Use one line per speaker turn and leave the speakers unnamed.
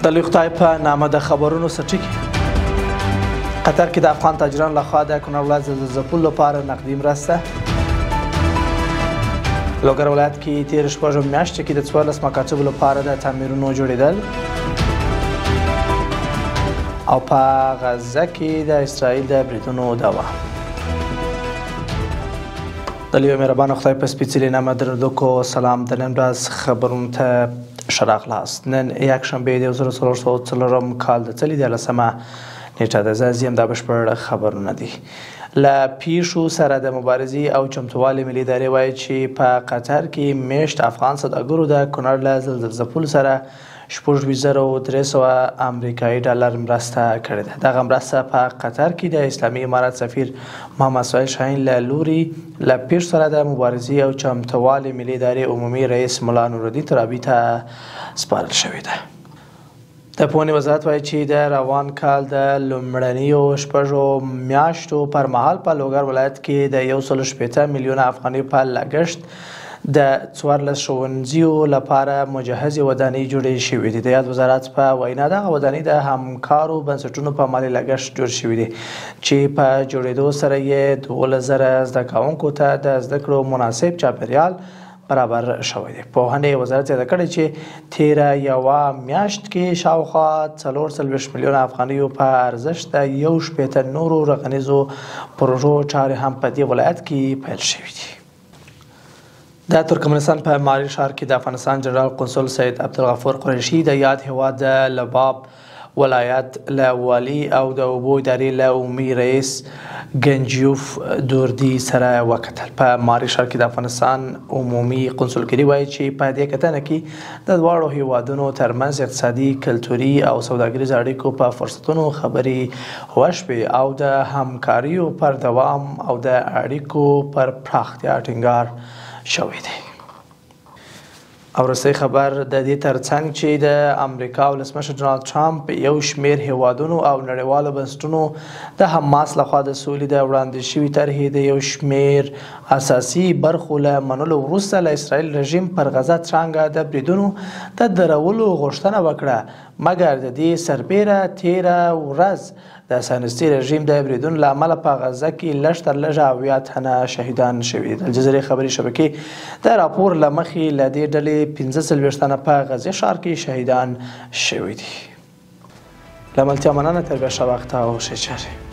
د لوی خدای په نامه د خبرونو سرټکی. قطر کې د افغان تاجرانو لخوا د کونړ ولایت د ځپلو لپاره نقدي مرسته. لوګر ولایت کې تېره شپږم میاشت کې د 14 مکاتبو لپاره د تعمیرونو جوړېدل. او په غزه کې د اسرائیل د بریدونو دوام. د لوی مهربانه خدای په سپېڅلي نامه درنو سلام. د نن ورځ خبرونو ته ښه راغلاست. نن یکشنبه د 1404 کال د څلي 13مه نیټه ده. زه یم دا بشپړ خبرونه دي. له پیښو سره د مبارزې او چمتووالي ملي ادارې وایي چې په قطر کې میاشت افغان سوداګرو د کونړ له زلزلې ځپلو سره 2300 امریکایي ډالر مرسته کړې ده. دغه مرسته په قطر کې د اسلامي امارات سفیر محمد سهیل شاهین له لوري له پیښو سره د مبارزې او چمتووالي ملي ادارې عمومي رئیس ملا نورالدین ترابي ته سپارل شوې ده. د پوهنې وزارت وایي چې د روان کال د لومړنیو شپږو میاشتو پر مهال په لوګر ولایت کې د 180 میلیونه افغانیو په لګښت د 14 ښوونځیو لپاره مجهزې ودانۍ جوړې شوې دي. د یاد وزارت په وینا دغه ودانۍ د همکارو بنسټونو په مالي لګښت جوړ شوي دي چې په جوړېدو سره یې 12,000 زده کوونکو ته د زده کړو مناسب چاپیریال برابر شوی دی. پوهنې وزارت یاد کړی چې تیره یوه میاشت کې شاوخوا 44 میلیونه افغانیو په ارزښت د 1 نورو رغنیزو پروژو چارې هم په دې ولایت کې پیل شوي دي. د ترکمنستان په ماری ښار کې د افغانستان جنرال قونسل سید عبدالغفور قریشي د یاد هیواد د لباب ولایت له والي او د اوبو ادارې له عمومي رئیس ګنجیوف دوردي سره وکتل. په ماری ښار کې د افغانستان عمومي قونسلګري وایي چې په دې کتنه کې د دواړو هیوادونو ترمنځ اقتصادي، کلتوري او سوداګریزو اړیکو په فرصتونو خبرې وشوې او د همکاریو پر دوام او د اړیکو پر پراختیا ټینګار شوی دی. او وروستی خبر د دې ترڅنګ چې د امریکا ولسمشر ډونالډ ټرمپ یو شمېر هیوادونو او نړیوالو بنسټونو د حماس لخوا د سولې د وړاندې شوي طرحې د یو شمېر اساسي برخو له منلو وروسته له اسرائیل رژیم پر غزه څرنګه د بریدونو د درولو غوښتنه وکړه، مګر د دې سربیره تیره ورځ د صهیونیستي رژیم د بریدونو له امله په غزه کې لږ تر لږه 80 تنه شهیدان شوي دي. الجزیرې خبري شبکې د راپور له مخې له دې ډلې 45 تنه په غزه ښار کې شهیدان شوي دي. له ملتیا مننه، تر بیا ښه وخت او ښې چارې.